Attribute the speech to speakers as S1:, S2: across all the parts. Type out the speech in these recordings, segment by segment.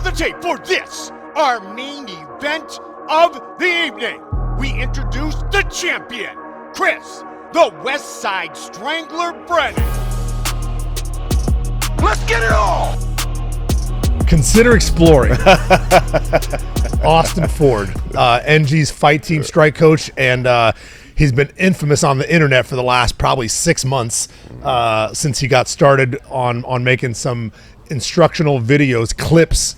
S1: the tape for this, our main event of the evening. We introduce the champion, Chris, the West Side Strangler Brennan. Let's get it on!
S2: Consider exploring Austen Ford, NG's fight team strike coach, and he's been infamous on the internet for the last probably 6 months since he got started on making some instructional videos, clips,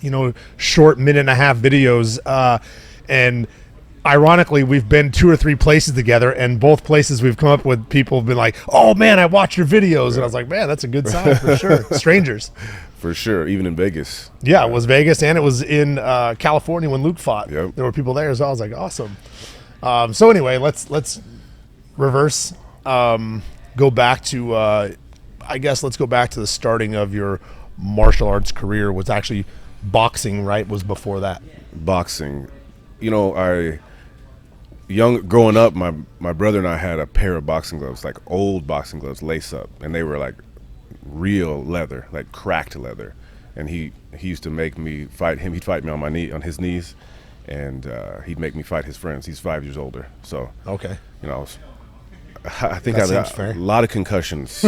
S2: short minute-and-a-half videos, and ironically, we've been 2 or 3 places together, and both places we've come up with people have been like, "Oh man, I watch your videos," and I was like, "Man, that's a good sign for sure." Strangers,
S3: for sure, even in Vegas.
S2: Yeah, it was Vegas, and it was in California when Luke fought.
S3: Yep.
S2: There were people there as well. I was like, awesome. So anyway, let's reverse. Go back to I guess let's go back to the starting of your martial arts career. Was actually boxing, right? Was before that.
S3: Boxing, growing up, my brother and I had a pair of boxing gloves, like old boxing gloves, lace up, and they were like real leather, like cracked leather. And he used to make me fight him. He'd fight me on his knees, and he'd make me fight his friends. He's 5 years older, so
S2: okay.
S3: I think I got a lot of concussions,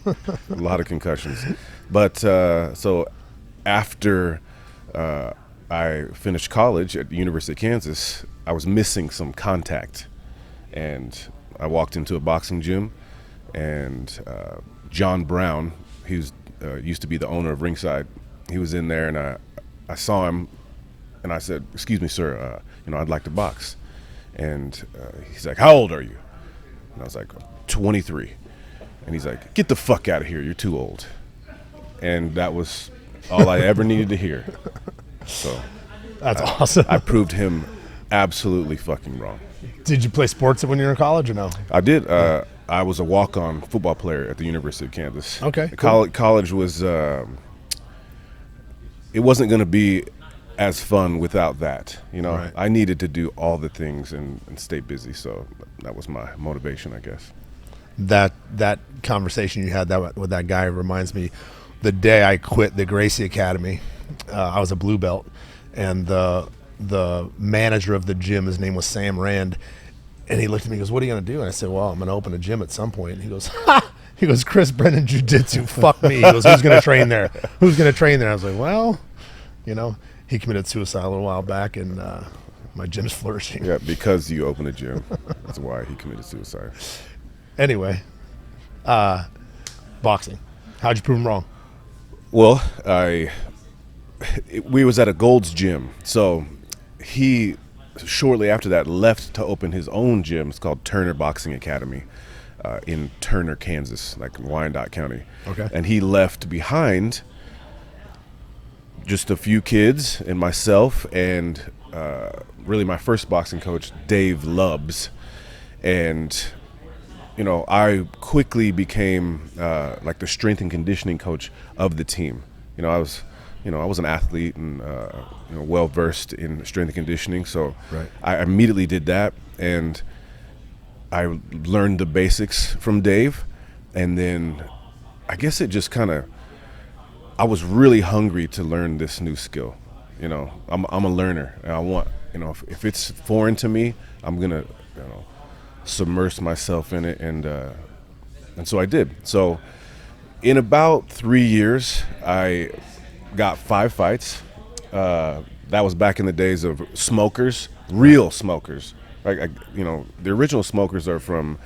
S3: a lot of concussions. But so after I finished college at the University of Kansas, I was missing some contact, and I walked into a boxing gym, and John Brown, he was used to be the owner of Ringside. He was in there, and I saw him, and I said, "Excuse me, sir, I'd like to box." And he's like, "How old are you?" And I was like, 23. And he's like, "Get the fuck out of here, you're too old." And that was all I ever needed to hear. So
S2: that's awesome.
S3: I proved him absolutely fucking wrong.
S2: Did you play sports when you were in college or no?
S3: I did. I was a walk-on football player at the University of Kansas.
S2: Okay, cool.
S3: College was, it wasn't going to be as fun without that.
S2: Right.
S3: I needed to do all the things and stay busy. So that was my motivation, I guess.
S2: That conversation you had with that guy reminds me the day I quit the Gracie Academy. I was a blue belt, and the manager of the gym, his name was Sam Rand, and he looked at me and goes, "What are you going to do?" And I said, "Well, I'm going to open a gym at some point." And he goes, "Ha!" He goes, "Chris Brennan Jiu-Jitsu, fuck me." He goes, "Who's going to train there? Who's going to train there?" I was like, well, he committed suicide a little while back, and my gym's flourishing.
S3: Yeah, because you opened a gym. That's why he committed suicide.
S2: Anyway, boxing. How'd you prove him wrong?
S3: Well, we was at a Gold's Gym, so he shortly after that left to open his own gym. It's called Turner Boxing Academy in Turner, Kansas, like in Wyandotte County.
S2: Okay.
S3: And he left behind just a few kids and myself and really my first boxing coach, Dave Lubbs. And I quickly became like the strength and conditioning coach of the team. I was an athlete and well versed in strength and conditioning, so
S2: right.
S3: I immediately did that, and I learned the basics from Dave, and then I guess it just I was really hungry to learn this new skill. I'm a learner, and I want if it's foreign to me, I'm gonna submerge myself in it, and so I did. So in about 3 years, I got 5 fights. That was back in the days of smokers, real smokers. Like the original smokers are from,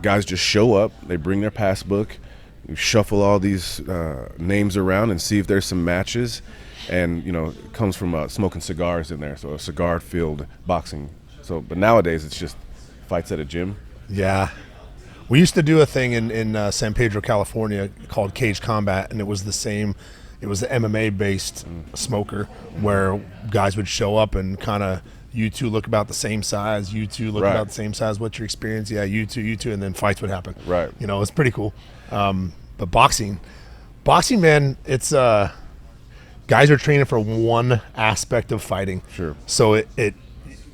S3: guys just show up, they bring their passbook, you shuffle all these names around and see if there's some matches, and it comes from smoking cigars in there, so a cigar-filled boxing. So, but nowadays it's just fights at a gym.
S2: Yeah. We used to do a thing in San Pedro, California called Cage Combat, and it was the same. It was the MMA-based smoker where guys would show up and kind of, you two look about the same size, you two look
S3: right.
S2: about the same size, what's your experience? Yeah, you two, and then fights would happen.
S3: Right.
S2: It's pretty cool. But boxing, man, it's guys are training for one aspect of fighting.
S3: Sure.
S2: So it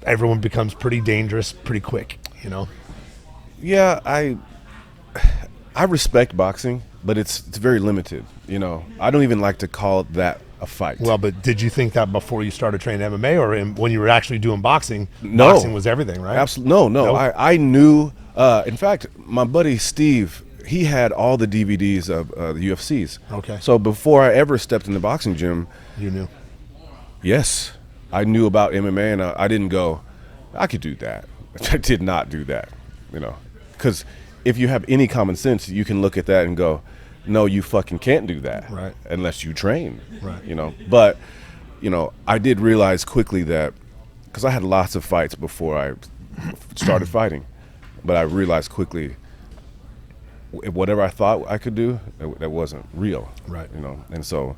S2: everyone becomes pretty dangerous pretty quick,
S3: Yeah, I respect boxing, but it's very limited. I don't even like to call it that a fight.
S2: Well, but did you think that before you started training MMA, or when you were actually doing boxing?
S3: No.
S2: Boxing was everything, right?
S3: Absolutely. No.
S2: Nope.
S3: I knew. In fact, my buddy Steve, he had all the DVDs of the UFCs.
S2: Okay.
S3: So before I ever stepped in the boxing gym,
S2: You knew.
S3: yes, I knew about MMA, and I didn't go, I could do that. I did not do that, because if you have any common sense, you can look at that and go, no, you fucking can't do that,
S2: Right.
S3: unless you train,
S2: Right.
S3: But, I did realize quickly that, because I had lots of fights before I started fighting, but I realized quickly, whatever I thought I could do, that wasn't real,
S2: Right.
S3: and so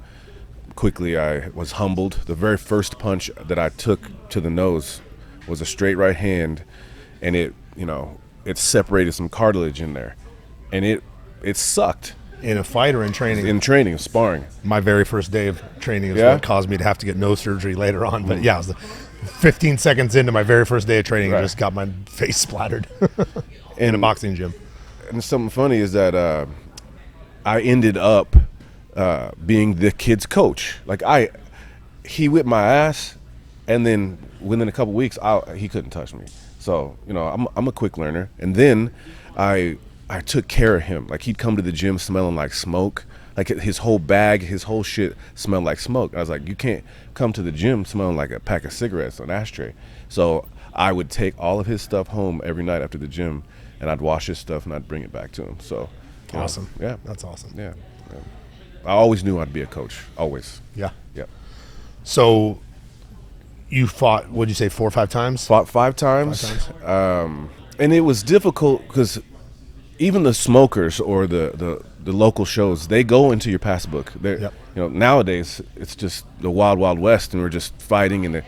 S3: quickly I was humbled. The very first punch that I took to the nose was a straight right hand, and it separated some cartilage in there, and it sucked.
S2: In a fight or in training?
S3: In training, sparring.
S2: My very first day of training is
S3: Yeah?
S2: what caused me to have to get nose surgery later on. But yeah, it was 15 seconds into my very first day of training, I just got my face splattered in a boxing gym.
S3: And something funny is that I ended up being the kid's coach. Like he whipped my ass, and then within a couple weeks, he couldn't touch me. So I'm a quick learner. And then I took care of him. Like, he'd come to the gym smelling like smoke. Like, his whole bag, his whole shit smelled like smoke. I was like, you can't come to the gym smelling like a pack of cigarettes on an ashtray. So I would take all of his stuff home every night after the gym, and I'd wash his stuff and I'd bring it back to him. So
S2: Awesome.
S3: yeah,
S2: That's awesome.
S3: yeah. I always knew I'd be a coach. Always.
S2: Yeah.
S3: Yeah.
S2: So you fought, what'd you say, 4 or 5 times?
S3: Fought 5 times.
S2: 5 times.
S3: And it was difficult because even the smokers or the local shows, they go into your passbook.
S2: Yep.
S3: Nowadays it's just the wild, wild west, and we're just fighting. And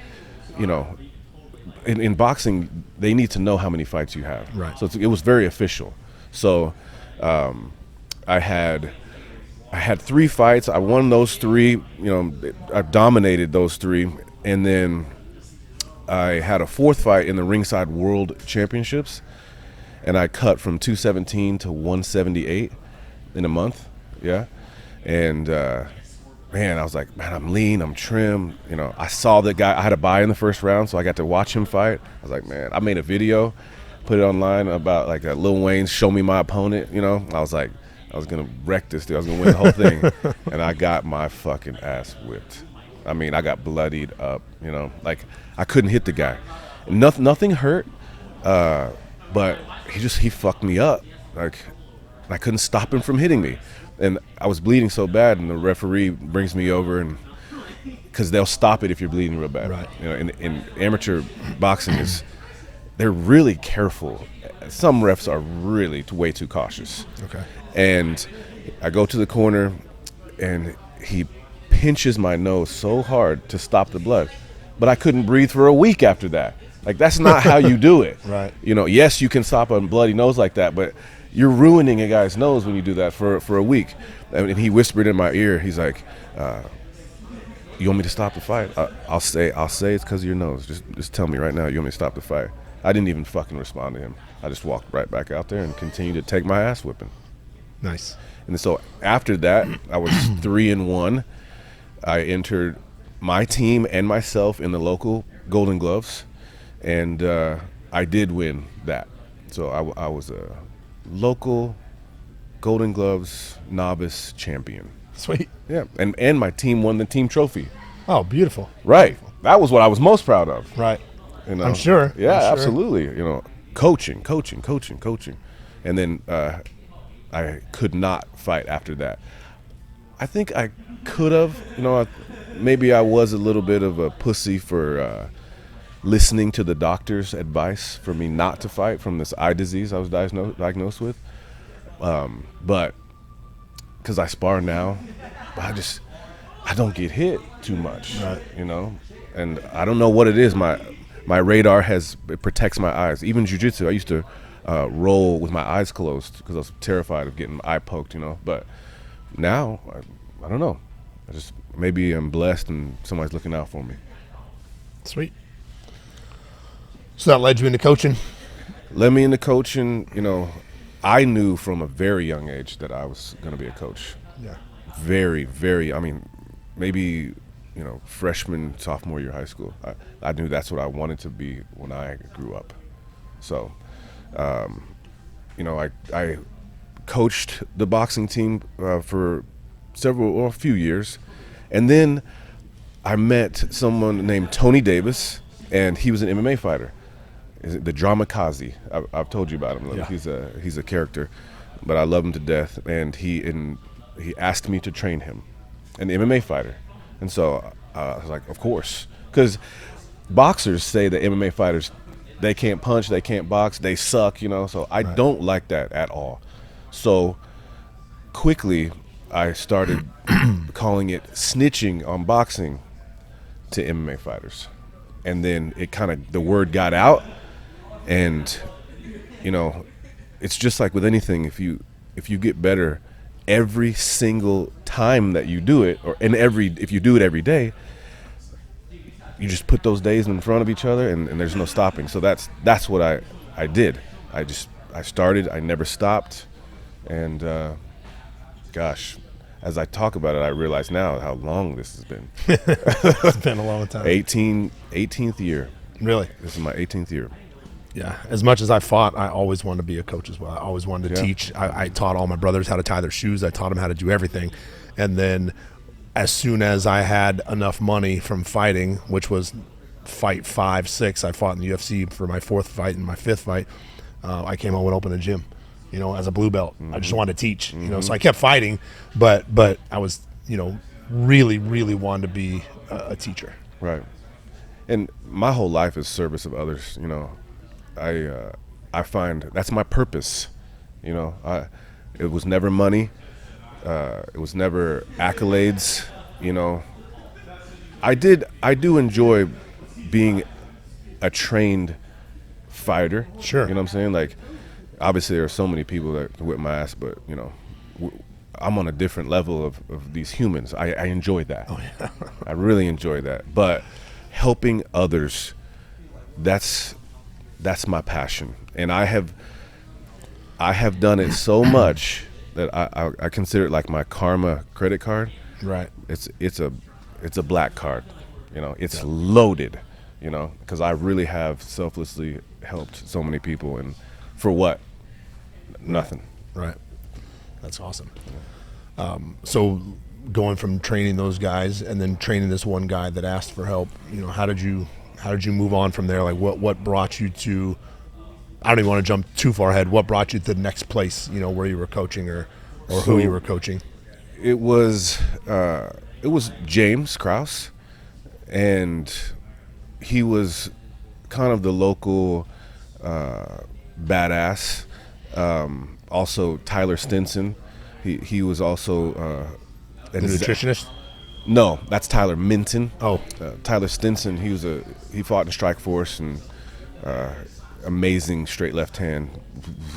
S3: in boxing, they need to know how many fights you have.
S2: Right.
S3: So it was very official. So I had 3 fights. I won those 3. I dominated those 3, and then I had a 4th fight in the Ringside World Championships, and I cut from 217 to 178 in a month. Yeah. And man, I was like, man, I'm lean, I'm trim. I saw the guy. I had a bye in the first round, so I got to watch him fight. I was like, man, I made a video, put it online about like Lil Wayne show me my opponent. I was like, I was gonna wreck this dude. I was gonna win the whole thing, and I got my fucking ass whipped. I mean, I got bloodied up. Like, I couldn't hit the guy. Nothing hurt, but he fucked me up. Like, I couldn't stop him from hitting me, and I was bleeding so bad. And the referee brings me over, and because they'll stop it if you're bleeding real bad.
S2: Right.
S3: In amateur boxing they're really careful. Some refs are really way too cautious.
S2: Okay.
S3: And I go to the corner, and he pinches my nose so hard to stop the blood, but I couldn't breathe for a week after that. Like, that's not how you do it.
S2: Right.
S3: Yes, you can stop a bloody nose like that, but you're ruining a guy's nose when you do that for a week. And he whispered in my ear, he's like, you want me to stop the fight? I'll say it's because of your nose. Just tell me right now you want me to stop the fight. I didn't even fucking respond to him. I just walked right back out there and continued to take my ass whipping.
S2: Nice.
S3: And so after that, I was 3-1. I entered my team and myself in the local Golden Gloves, and I did win that. So I was a local Golden Gloves novice champion.
S2: Sweet.
S3: Yeah, and my team won the team trophy.
S2: Oh, beautiful.
S3: Right. That was what I was most proud of.
S2: Right. I'm sure.
S3: Yeah,
S2: I'm sure.
S3: absolutely. Coaching. And then I could not fight after that. I think I could have, maybe I was a little bit of a pussy for listening to the doctor's advice for me not to fight from this eye disease I was diagnosed with. But because I spar now, I don't get hit too much,
S2: right.
S3: And I don't know what it is. My radar it protects my eyes. Even jiu-jitsu, I used to roll with my eyes closed because I was terrified of getting my eye poked, But now, I don't know. Maybe I'm blessed and somebody's looking out for me.
S2: Sweet. So that led you into coaching?
S3: Led me into coaching. I knew from a very young age that I was going to be a coach.
S2: Yeah.
S3: Very, very, maybe, freshman, sophomore year of high school. I knew that's what I wanted to be when I grew up. So, I coached the boxing team for a few years. And then I met someone named Tony Davis, and he was an MMA fighter. The Dramakazi. I've told you about him.
S2: Yeah.
S3: He's a character, but I love him to death. And he asked me to train him, an MMA fighter. And so I was like, of course, because boxers say that MMA fighters, they can't punch, they can't box, they suck, So I don't like that at all. So quickly, I started calling it snitching on boxing to MMA fighters. And then the word got out, and, it's just like with anything, if you get better every single time that you do it, if you do it every day, you just put those days in front of each other, and there's no stopping. So that's what I did. I started, I never stopped, and gosh, as I talk about it, I realize now how long this has been.
S2: It's been a long time.
S3: 18th year.
S2: Really?
S3: This is my 18th year.
S2: Yeah. As much as I fought, I always wanted to be a coach as well. I always wanted to teach. I taught all my brothers how to tie their shoes. I taught them how to do everything. And then as soon as I had enough money from fighting, which was fight 5, 6, I fought in the UFC for my 4th fight and my 5th fight, I came home and opened a gym. As a blue belt. Mm-hmm. I just wanted to teach, so I kept fighting, but I was, really, really wanted to be a teacher.
S3: Right. And my whole life is service of others, I find that's my purpose, it was never money, it was never accolades, I do enjoy being a trained fighter.
S2: Sure.
S3: You know what I'm saying? Like, obviously, there are so many people that whip my ass, but, I'm on a different level of these humans. I enjoy that.
S2: Oh, yeah.
S3: I really enjoy that. But helping others, that's my passion. And I have done it so much that I consider it like my karma credit card.
S2: Right.
S3: It's a black card. It's loaded, because I really have selflessly helped so many people. And for what? Nothing.
S2: Right. That's awesome. So going from training those guys and then training this one guy that asked for help, how did you move on from there? Like what brought you to, I don't even want to jump too far ahead. What brought you to the next place, where you were coaching or who you were coaching?
S3: It was James Krause, and he was kind of the local badass. Also Tyler Stinson, he was also
S2: the nutritionist.
S3: No, that's Tyler Minton.
S2: Oh,
S3: Tyler Stinson. He fought in Strikeforce, and amazing straight left hand,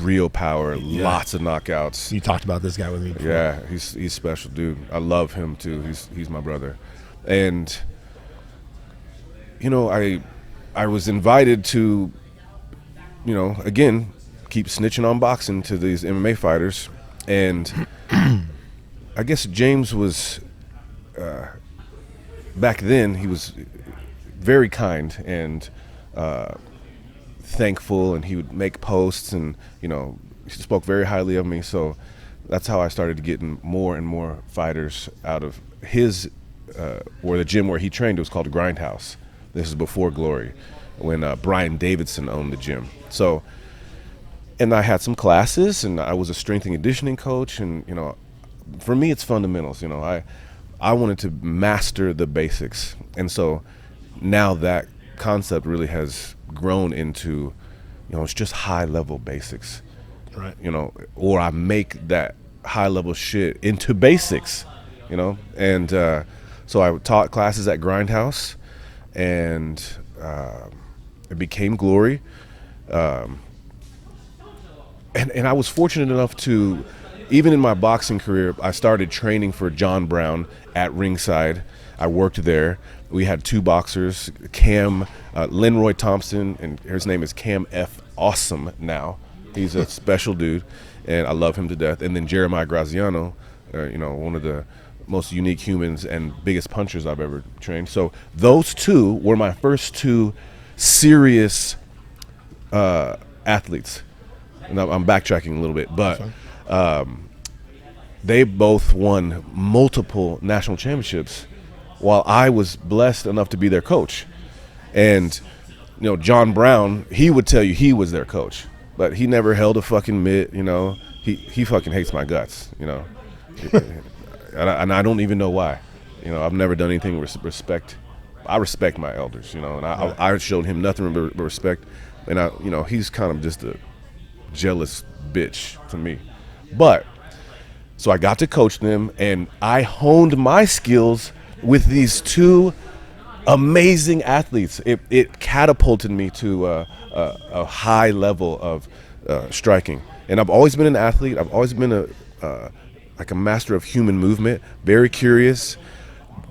S3: real power, lots of knockouts.
S2: You talked about this guy with me before.
S3: Yeah, he's special, dude. I love him too. He's my brother, and I was invited to, again, keep snitching on boxing to these MMA fighters, and I guess James was back then, he was very kind and thankful, and he would make posts, and he spoke very highly of me. So that's how I started getting more and more fighters out of his or the gym where he trained. It was called Grindhouse. This is before Glory, when Brian Davidson owned the gym. So, and I had some classes, and I was a strength and conditioning coach, and for me it's fundamentals. I wanted to master the basics, and so now that concept really has grown into, it's just high level basics,
S2: right?
S3: Or I make that high level shit into basics, and so I taught classes at Grindhouse, and it became Glory, and I was fortunate enough to, even in my boxing career, I started training for John Brown at Ringside. I worked there. We had two boxers, Cam, Lenroy Thompson, and his name is Cam F. Awesome now. He's a special dude, and I love him to death. And then Jeremiah Graziano, one of the most unique humans and biggest punchers I've ever trained. So those two were my first two serious athletes. And I'm backtracking a little bit, but they both won multiple national championships while I was blessed enough to be their coach. And, you know, John Brown, he would tell you he was their coach, but he never held a fucking mitt, you know. He fucking hates my guts, you know. And I don't even know why. You know, I've never done anything with respect. I respect my elders, you know, and I showed him nothing but respect. And, you know, he's kind of just a jealous bitch to me. But, so I got to coach them, and I honed my skills with these two amazing athletes. It catapulted me to a high level of striking. And I've always been an athlete. I've always been like a master of human movement, very curious,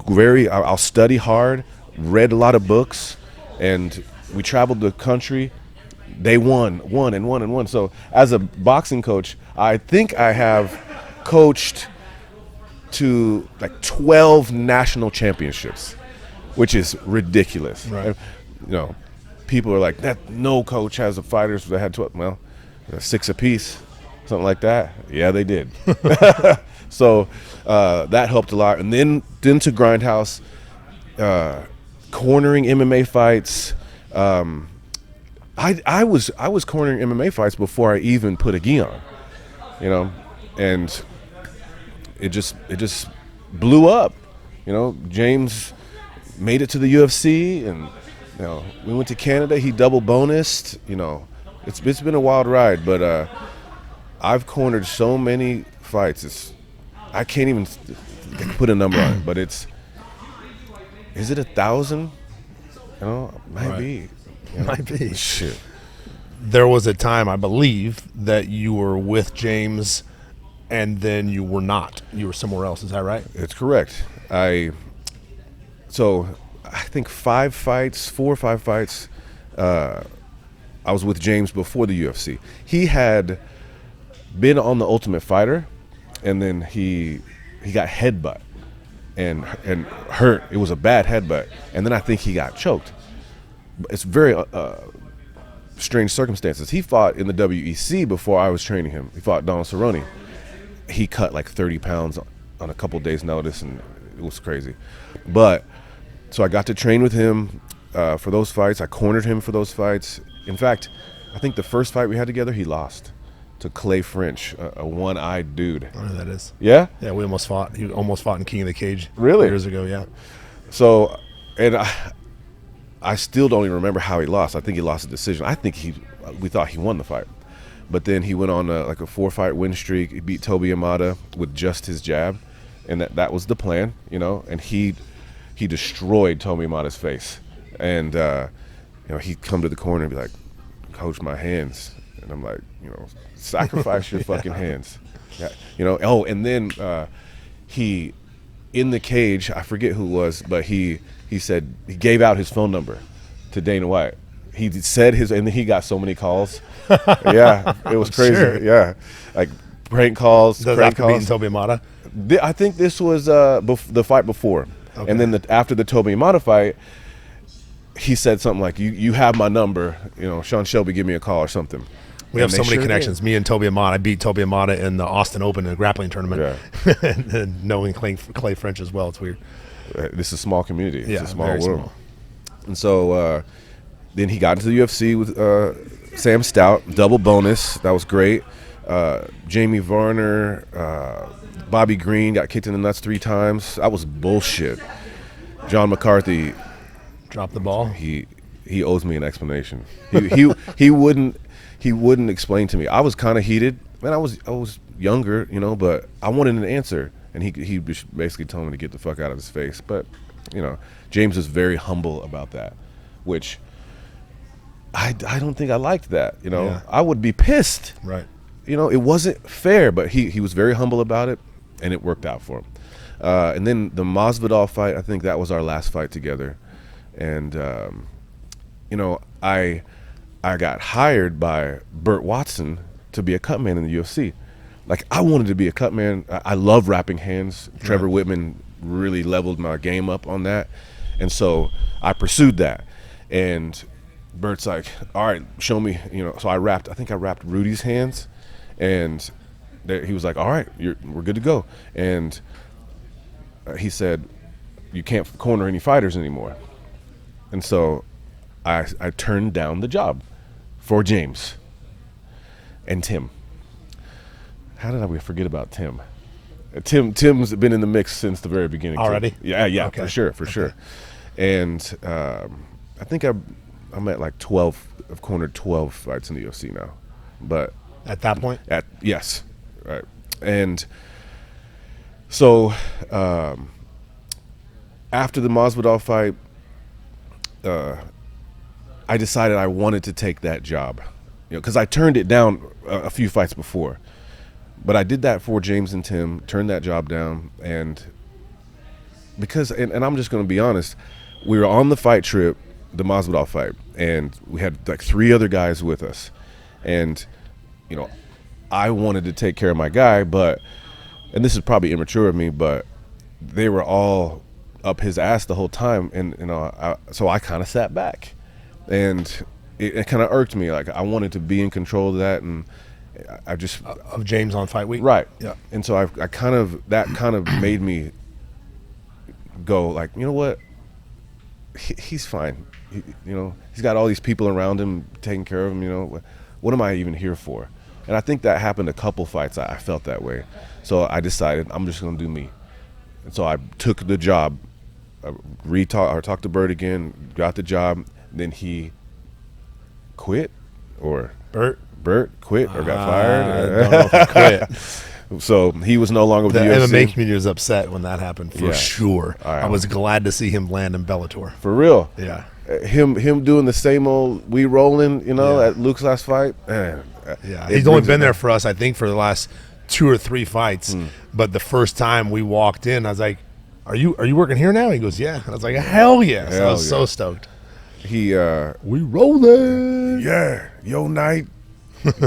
S3: I'll study hard, read a lot of books, and we traveled the country. They won. So as a boxing coach, I think I have coached to like 12 national championships, which is ridiculous.
S2: Right.
S3: You know, people are like, that no coach has a fighters that had 12. Well, 6 apiece, something like that. Yeah, they did. So that helped a lot. And then to Grindhouse, cornering MMA fights. I was cornering MMA fights before I even put a gi on, you know, and it just blew up. You know, James made it to the UFC, and you know, we went to Canada. He double bonused. You know, it's been a wild ride, but I've cornered so many fights. I can't even put a number on it, but is it 1,000? You know, might be. You know?
S2: Might be.
S3: Shit.
S2: There was a time, I believe, that you were with James, and then you were not. You were somewhere else. Is that right?
S3: It's correct. So I think 4 or 5 fights. I was with James before the UFC. He had been on the Ultimate Fighter, and then he got headbutt and hurt. It was a bad headbutt, and then I think he got choked. It's very strange circumstances. He fought in the WEC before I was training him. He fought Donald Cerrone. He cut like 30 pounds on a couple days' notice, and it was crazy. But so I got to train with him for those fights. I cornered him for those fights. In fact, I think the first fight we had together, he lost to Clay French, a one-eyed dude.
S2: I know who that is.
S3: Yeah?
S2: Yeah, we almost fought. He almost fought in King of the Cage.
S3: Really?
S2: Years ago, yeah.
S3: So, and I still don't even remember how he lost. I think he lost a decision. I think we thought he won the fight. But then he went on like a 4-fight win streak. He beat Toby Amada with just his jab. And that was the plan, you know. And he destroyed Toby Amada's face. And, you know, he'd come to the corner and be like, "Coach, my hands." And I'm like, you know, sacrifice your fucking hands. Yeah. You know, oh, and then he, in the cage, I forget who it was, but he said, he gave out his phone number to Dana White. He said and then he got so many calls. Yeah, it was crazy.
S2: Sure.
S3: Yeah, like prank calls.
S2: Does after beating Toby Amada?
S3: I think this was the fight before. Okay. And then after the Toby Amada fight, he said something like, you have my number, you know, Sean Shelby, give me a call or something.
S2: We have so many connections. Me and Toby Amada. I beat Toby Amada in the Austin Open in a grappling tournament. Yeah. and knowing Clay French as well. It's weird.
S3: This is a small community. It's a small world.
S2: Small.
S3: And so then he got into the UFC with Sam Stout, double bonus. That was great. Jamie Varner, Bobby Green got kicked in the nuts 3 times. That was bullshit. John McCarthy
S2: dropped the ball.
S3: He owes me an explanation. He wouldn't explain to me. I was kind of heated. Man, I was younger, you know, but I wanted an answer, and he basically told me to get the fuck out of his face. But you know, James was very humble about that, which I don't think I liked that. You know, yeah. I would be pissed.
S2: Right.
S3: You know, it wasn't fair, but he was very humble about it, and it worked out for him. And then the Masvidal fight, I think that was our last fight together, and you know, I got hired by Burt Watson to be a cut man in the UFC, like I wanted to be a cut man. I love wrapping hands. Trevor Whitman really leveled my game up on that, and so I pursued that. And Bert's like, all right, show me, So I think I wrapped Rudy's hands, and he was like, all right, we're good to go. And he said, you can't corner any fighters anymore. And so I turned down the job for James and Tim. How did I forget about Tim? Tim's been in the mix since the very beginning.
S2: Already?
S3: Too. Yeah,
S2: okay.
S3: for sure. And I think I'm at like 12. I've cornered 12 fights in the UFC now. But
S2: at that point?
S3: Yes, right. And so after the Masvidal fight, I decided I wanted to take that job, because I turned it down a few fights before. But I did that for James and Tim, turned that job down, and because, and I'm just going to be honest, we were on the fight trip, the Masvidal fight, and we had like 3 other guys with us, and I wanted to take care of my guy, and this is probably immature of me, but they were all up his ass the whole time, and so I kind of sat back, and it kind of irked me. Like I wanted to be in control of that, and I just
S2: of James on fight week,
S3: right?
S2: Yeah,
S3: and so I kind of made me go like, you know what, he's fine. He's got all these people around him taking care of him. What am I even here for? And I think that happened a couple fights. I felt that way, so I decided I'm just going to do me. And so I took the job. I talked to Bert again, got the job. Then he quit, or Bert quit or got fired.
S2: I don't know if he quit.
S3: So he was no longer with
S2: the
S3: the UFC.
S2: MMA community was upset when that happened, for sure.
S3: Right.
S2: I was glad to see him land in Bellator.
S3: For real.
S2: Yeah.
S3: Him doing the same old we rolling, at Luke's last fight. Man,
S2: yeah, he's only been there for us, I think, for the last 2 or 3 fights. But the first time we walked in, I was like, "Are you working here now?" He goes, "Yeah." I was like, "Hell yeah!" So I was so stoked.
S3: We
S2: rolling.
S3: Yeah, your night,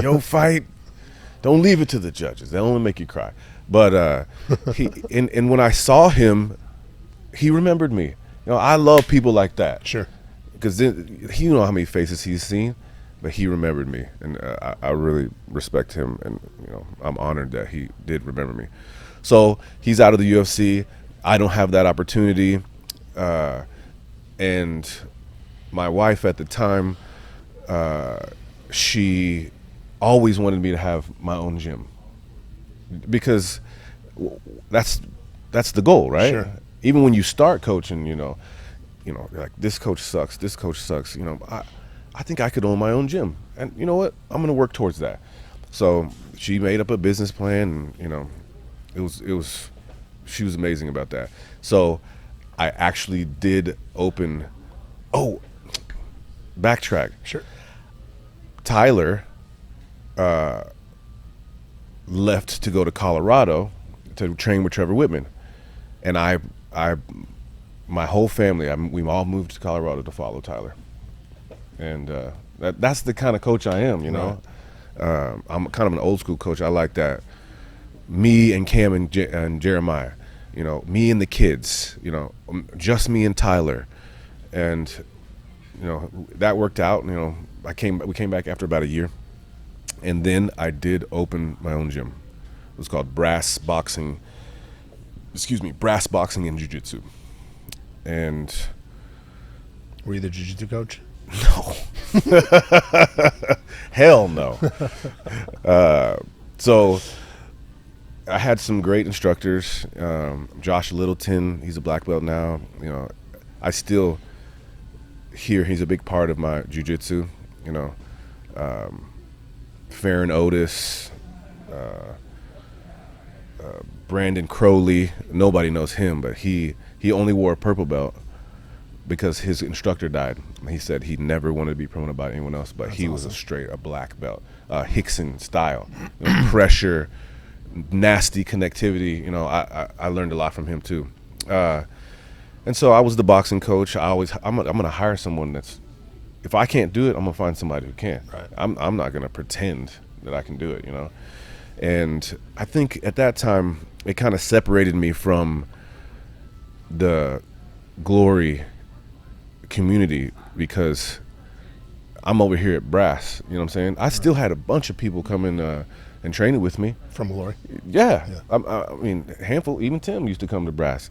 S3: your fight. Don't leave it to the judges; they'll only make you cry. But and when I saw him, he remembered me. I love people like that.
S2: Sure.
S3: Because he know how many faces he's seen, but he remembered me, and I really respect him, and I'm honored that he did remember me. So he's out of the UFC. I don't have that opportunity, and my wife at the time, she always wanted me to have my own gym, because that's the goal, right?
S2: Sure.
S3: Even when you start coaching, like this coach sucks. I think I could own my own gym, and you know what? I'm going to work towards that. So she made up a business plan, and she was amazing about that. So I actually did open. Oh, backtrack.
S2: Sure.
S3: Tyler left to go to Colorado to train with Trevor Whitman, and my whole family, we all moved to Colorado to follow Tyler, and that's the kind of coach I am. Right. I'm kind of an old school coach. I like that. Me and Cam and Jeremiah, me and the kids, just me and Tyler, and that worked out. We came back after about a year, and then I did open my own gym. It was called Brass Boxing and Jiu-Jitsu. And
S2: were you the jiu-jitsu coach?
S3: No. Hell no. So I had some great instructors. Josh Littleton, he's a black belt now. I still hear he's a big part of my jiu-jitsu. Farron Otis, Brandon Crowley. Nobody knows him, but he only wore a purple belt because his instructor died. He said he never wanted to be promoted by anyone else, but he was a black belt. Hickson style, pressure, nasty connectivity. I learned a lot from him too. And so I was the boxing coach. I'm going to hire someone that's, if I can't do it, I'm going to find somebody who can.
S2: Right.
S3: I'm not going to pretend that I can do it, And I think at that time it kind of separated me from the Glory community, because I'm over here at Brass, you know what I'm saying? I still had a bunch of people come in and training with me.
S2: From Glory?
S3: Yeah. I mean, a handful, even Tim used to come to Brass.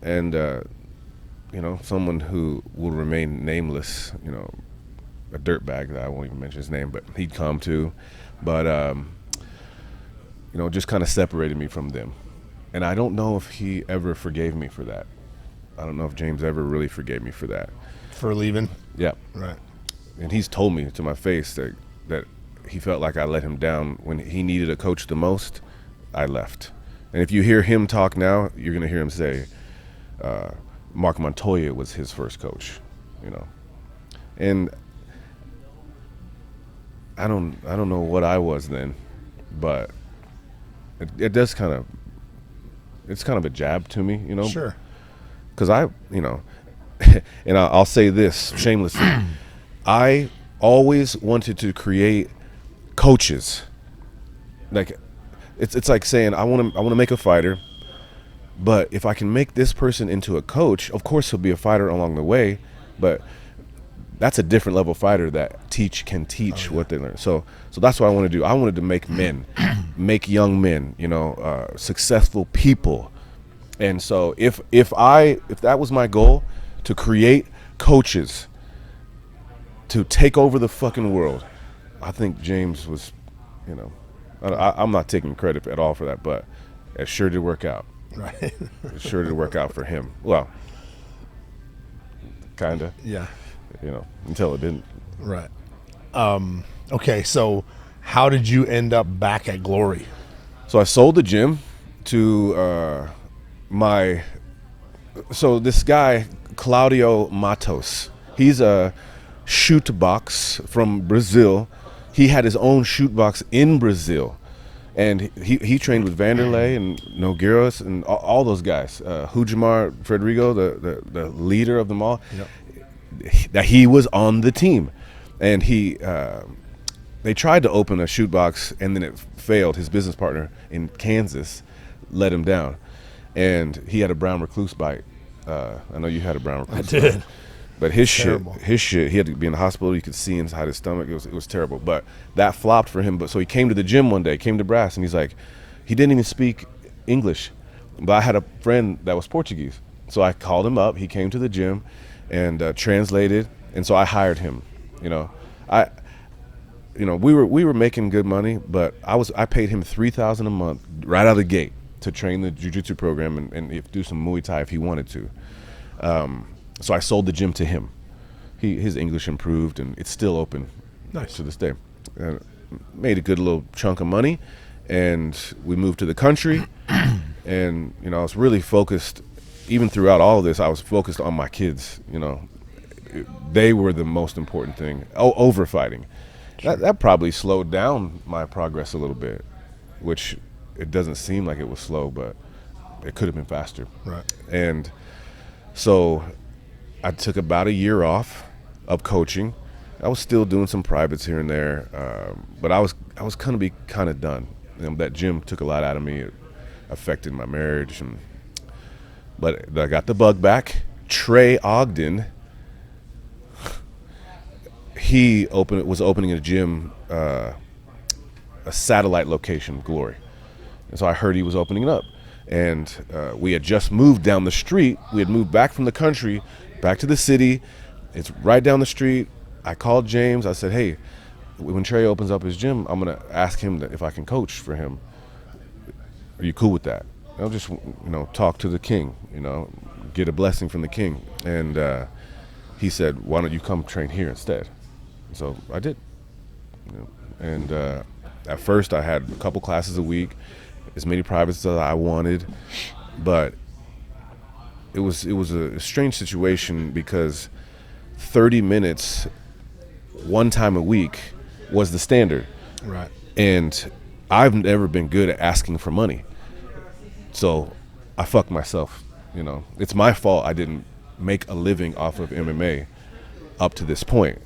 S3: And, you know, someone who will remain nameless, you know, a dirtbag that I won't even mention his name, but he'd come too. But, you know, just kind of separated me from them. And I don't know if he ever forgave me for that. I don't know if James ever really forgave me for that.
S2: For leaving?
S3: Yeah.
S2: Right.
S3: And he's told me to my face that he felt like I let him down when he needed a coach the most. I left. And if you hear him talk now, you're going to hear him say, Mark Montoya was his first coach, you know. And I don't know what I was then, but it does kind of, it's kind of a jab to me, you know.
S2: Sure.
S3: Because I, you know, and I'll say this shamelessly, I always wanted to create coaches. Like, it's like saying I want to make a fighter, but if I can make this person into a coach, of course he'll be a fighter along the way, but that's a different level fighter that can teach what they learn. So that's what I want to do. I wanted to make men, make young men, you know, successful people. And so if that was my goal, to create coaches to take over the fucking world, I think James was, you know, I'm not taking credit at all for that, but it sure did work out.
S2: Right.
S3: It sure did work out for him. Well, kinda.
S2: Yeah.
S3: You know, until it didn't.
S2: Right. Okay, so how did you end up back at Glory?
S3: So I sold the gym to so this guy, Claudio Matos, he's a shoot box from Brazil. He had his own shoot box in Brazil. And he trained with Vanderlei and Nogueiras and all those guys. Hujimar Frederico, the leader of them all. Yep. That he was on the team. And they tried to open a shoot box, and then it failed. His business partner in Kansas let him down. And he had a brown recluse bite. I know you had a brown recluse bite. I did. But his shit, he had to be in the hospital. You could see inside his stomach. It was terrible. But that flopped for him. But so he came to the gym one day, came to Brass, and he's like, he didn't even speak English. But I had a friend that was Portuguese. So I called him up. He came to the gym and translated. And so I hired him. You know, we were making good money, but I paid him $3,000 a month right out of the gate to train the jiu-jitsu program and do some Muay Thai if he wanted to. So I sold the gym to him. His English improved, and it's still open to this day. Made a good little chunk of money, and we moved to the country. And, you know, I was really focused, even throughout all of this, I was focused on my kids, you know. They were the most important thing, over fighting. Sure. That probably slowed down my progress a little bit, which it doesn't seem like it was slow, but it could have been faster.
S2: Right.
S3: And so I took about a year off of coaching. I was still doing some privates here and there, but I was kind of done. You know, that gym took a lot out of me. It affected my marriage, but I got the bug back. Trey Ogden, he was opening a gym, a satellite location, Glory, and so I heard he was opening it up. And we had just moved down the street. We had moved back from the country, back to the city. It's right down the street. I called James. I said, hey, when Trey opens up his gym, I'm going to ask him if I can coach for him. Are you cool with that? I'll just, you know, talk to the king, you know, get a blessing from the king. And he said, why don't you come train here instead? So I did. You know, and at first I had a couple classes a week, as many privates as I wanted, but it was a strange situation because 30 minutes one time a week was the standard.
S2: Right.
S3: And I've never been good at asking for money. So I fucked myself, you know. It's my fault I didn't make a living off of MMA up to this point,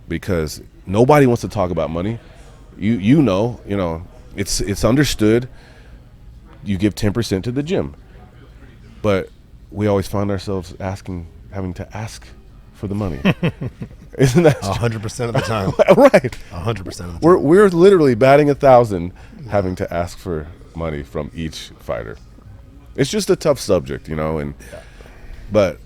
S3: because nobody wants to talk about money. You know, it's understood. You give 10% to the gym, but we always find ourselves having to ask for the money. Isn't that
S2: 100% of the time?
S3: Right.
S2: 100% of the time.
S3: We're literally batting 1,000, having to ask for money from each fighter. It's just a tough subject, but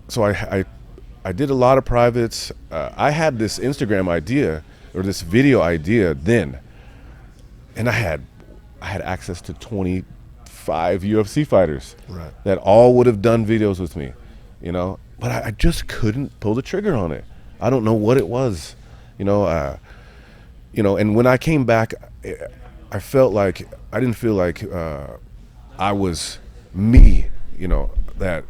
S3: so I did a lot of privates. I had this Instagram idea or this video idea then, and I had access to 25 UFC fighters that all would have done videos with me, but I just couldn't pull the trigger on it. I don't know what it was, and when I came back, I didn't feel like I was me, that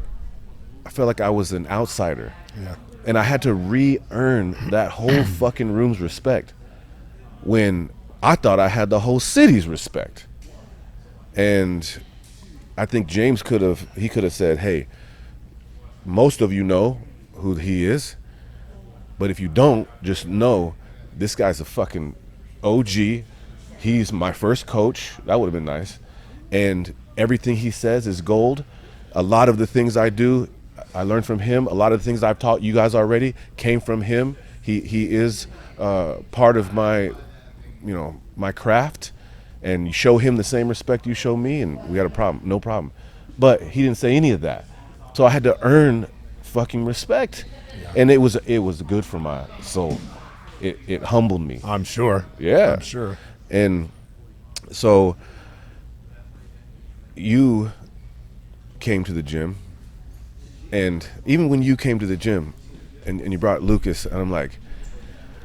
S3: I felt like I was an outsider.
S2: Yeah.
S3: And I had to re-earn that whole fucking room's respect when I thought I had the whole city's respect. And I think James could have said, hey, most of you know who he is, but if you don't, just know this guy's a fucking OG. He's my first coach. That would have been nice. And everything he says is gold. A lot of the things I do, I learned from him. A lot of the things I've taught you guys already came from him. He is part of my, my craft. And you show him the same respect you show me, and we had a problem, no problem. But he didn't say any of that. So I had to earn fucking respect. Yeah. And it was good for my soul. It humbled me.
S2: I'm sure.
S3: Yeah.
S2: I'm sure.
S3: And so you came to the gym, and even when you came to the gym and you brought Lucas, and I'm like,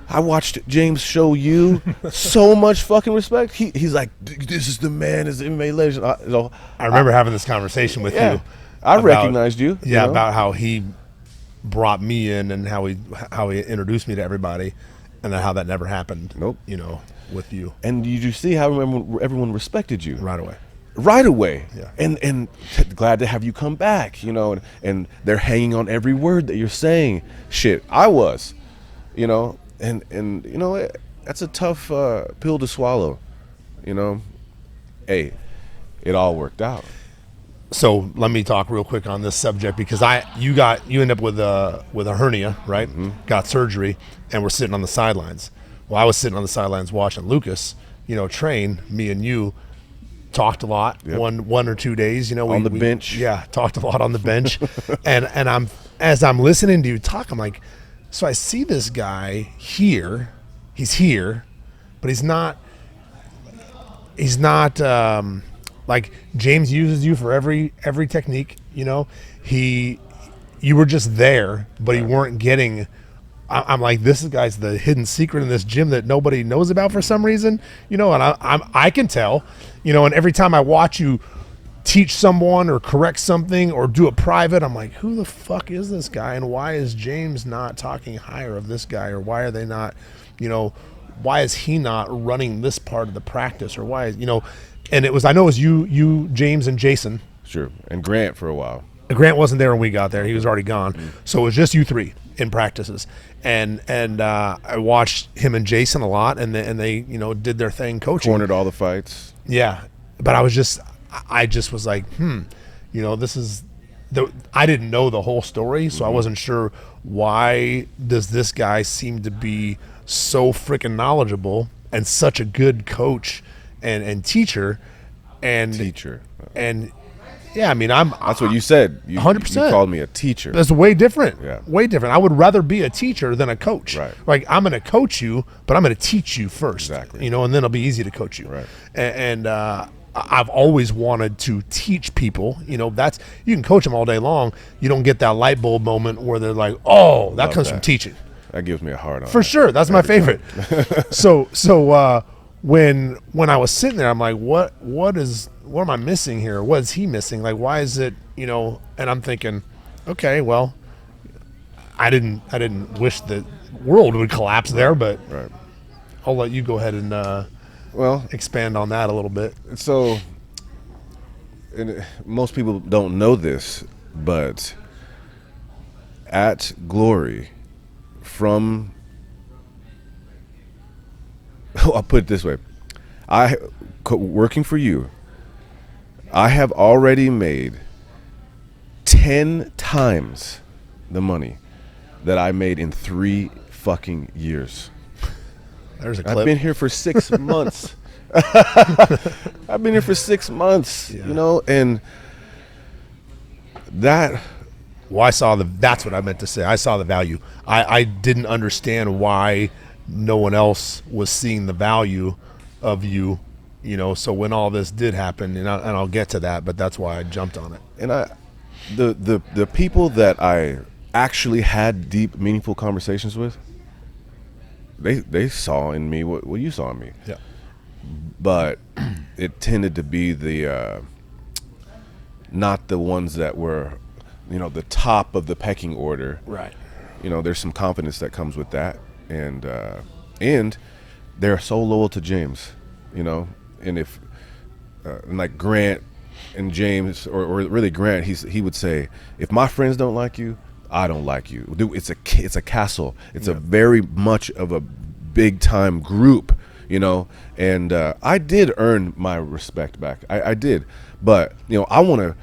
S3: I watched James show you so much fucking respect. He's like, this is the man, is MMA legend.
S2: I remember having this conversation with you.
S3: I recognized you.
S2: Yeah, about how he brought me in and how he introduced me to everybody, and then how that never happened.
S3: Nope.
S2: With you.
S3: And did you see how everyone respected you?
S2: Right away.
S3: Right away.
S2: Yeah.
S3: And glad to have you come back, and they're hanging on every word that you're saying. Shit, I was, and that's a tough pill to swallow, Hey, it all worked out.
S2: So let me talk real quick on this subject, because you end up with a hernia, right? Mm-hmm. Got surgery, and we're sitting on the sidelines. Well, I was sitting on the sidelines watching Lucas, train. Me and you talked a lot. Yep. One or 2 days,
S3: on the bench.
S2: Yeah, talked a lot on the bench. and as I'm listening to you talk, I'm like, so I see this guy here. He's here, but he's not. Like James uses you for every technique. You were just there, but you weren't getting. I'm like, this guy's the hidden secret in this gym that nobody knows about for some reason, and I can tell, and every time I watch you teach someone or correct something or do a private, I'm like, who the fuck is this guy, and why is James not talking higher of this guy, or why are they not, why is he not running this part of the practice, or why is, and I know it was you, James, and Jason.
S3: Sure, and Grant for a while.
S2: Grant wasn't there when we got there; he was already gone. Mm-hmm. So it was just you three in practices, and I watched him and Jason a lot, and they did their thing coaching.
S3: Cornered all the fights.
S2: Yeah, but I just was like, this is I didn't know the whole story, so I wasn't sure why does this guy seem to be so freaking knowledgeable and such a good coach and teacher and yeah, I mean,
S3: that's what you said.
S2: 100%.
S3: You called me a teacher.
S2: That's way different.
S3: Yeah.
S2: Way different. I would rather be a teacher than a coach.
S3: Right.
S2: Like, I'm going to coach you, but I'm going to teach you first.
S3: Exactly.
S2: And then it'll be easy to coach you.
S3: Right.
S2: And I've always wanted to teach people. You can coach them all day long. You don't get that light bulb moment where they're like, oh, that comes from teaching.
S3: That gives me a hard on.
S2: For sure. That's my favorite. So when I was sitting there, I'm like, what am I missing here? What is he missing? Like, why is it, and I'm thinking, okay, well, I didn't wish the world would collapse there, but
S3: right.
S2: I'll let you go ahead and expand on that a little bit.
S3: So, and most people don't know this, but at Glory, I'll put it this way. Working for you, I have already made 10 times the money that I made in 3 fucking years.
S2: There's a clip.
S3: I've been here for 6 months. I've been here for 6 months,
S2: Yeah.
S3: you know, and that.
S2: Well, that's what I meant to say. I saw the value. I didn't understand why no one else was seeing the value of you, you know. So when all this did happen, and I'll get to that, but that's why I jumped on it.
S3: And the people that I actually had deep, meaningful conversations with, they saw in me what you saw in me.
S2: Yeah.
S3: But it tended to be the not the ones that were, you know, the top of the pecking order.
S2: Right.
S3: You know, there's some confidence that comes with that, and they're so loyal to James, you know. And if and like Grant and James, or really Grant, he would say, if my friends don't like you, I don't like you. Dude, it's a castle. It's a very much of a big time group, you know. And I did earn my respect back. I did, but you know, I want to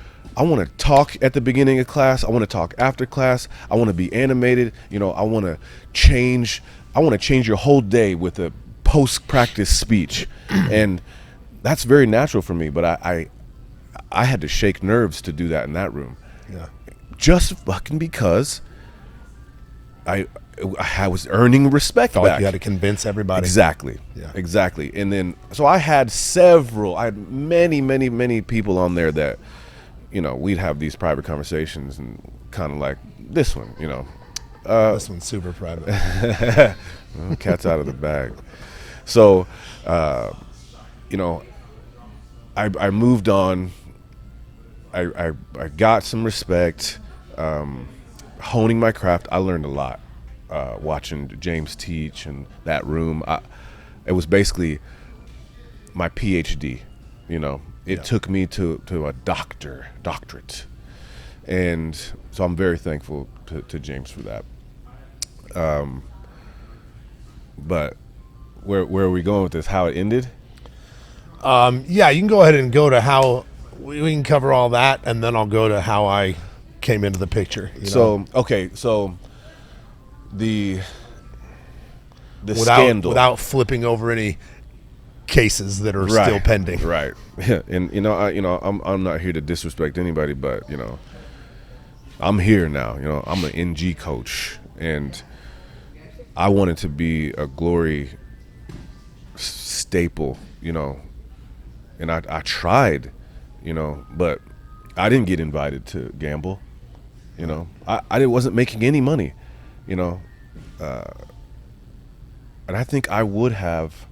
S3: talk at the beginning of class. I want to talk after class. I want to be animated. You know, I want to change your whole day with a post-practice speech. And that's very natural for me, but I had to shake nerves to do that in that room.
S2: Yeah.
S3: Just fucking because I was earning respect
S2: Felt
S3: back.
S2: like you had to convince everybody.
S3: Exactly.
S2: Yeah.
S3: Exactly. And then, so I had many people on there that, you know, we'd have these private conversations, and kind of like this one, you know.
S2: This one's super private.
S3: Cat's out of the bag. So, you know, I moved on. I got some respect, honing my craft. I learned a lot watching James teach in that room. It was basically my PhD, you know. It took me to a doctorate. And so I'm very thankful to James for that. But where are we going with this? How it ended?
S2: Yeah, you can go ahead and go to how we can cover all that, and then I'll go to how I came into the picture.
S3: So the scandal,
S2: without flipping over any cases that are still pending.
S3: Right. And I'm not here to disrespect anybody, but you know, I'm here now. You know, I'm an NG coach, and I wanted to be a glory staple, you know, and I tried, you know, but I didn't get invited to gamble. You know, I wasn't making any money, you know, and I think I would have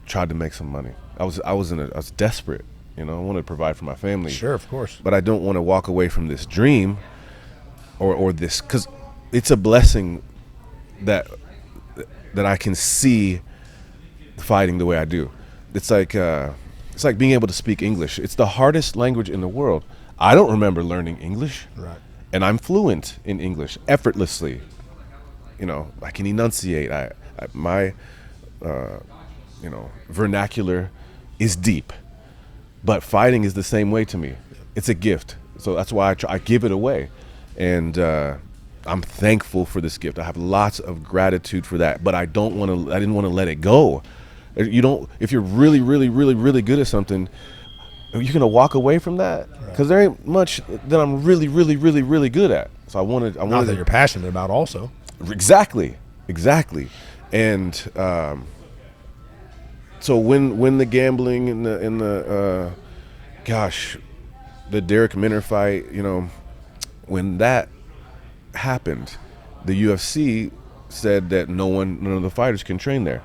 S3: tried to make some money. I was desperate, you know. I wanted to provide for my family.
S2: Sure, of course.
S3: But I don't want to walk away from this dream, or this, because it's a blessing that I can see fighting the way I do. It's like being able to speak English. It's the hardest language in the world. I don't remember learning English,
S2: right?
S3: And I'm fluent in English effortlessly. You know, I can enunciate. My vernacular is deep, but fighting is the same way to me. It's a gift, so that's why I give it away, and I'm thankful for this gift. I have lots of gratitude for that, but I didn't want to let it go. You don't. If you're really, really, really, really good at something, you're gonna walk away from that, because there ain't much that I'm really, really, really, really good at. So I wanted
S2: that you're passionate about also.
S3: Exactly. And so when the gambling and the Derek Minner fight, you know, when that happened, the UFC said that none of the fighters can train there.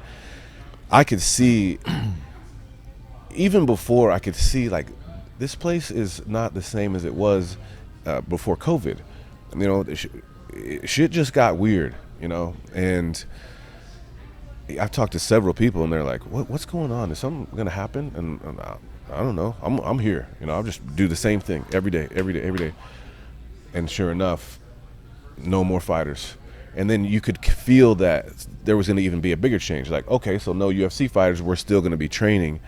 S3: I could see, even before, I could see, like, this place is not the same as it was before COVID. You know, shit just got weird, you know, and I've talked to several people, and they're like, what's going on? Is something going to happen? And I don't know. I'm here, you know. I'll just do the same thing every day. And sure enough, no more fighters. And then you could feel that there was going to even be a bigger change. Like, okay, so no UFC fighters, we're still going to be training,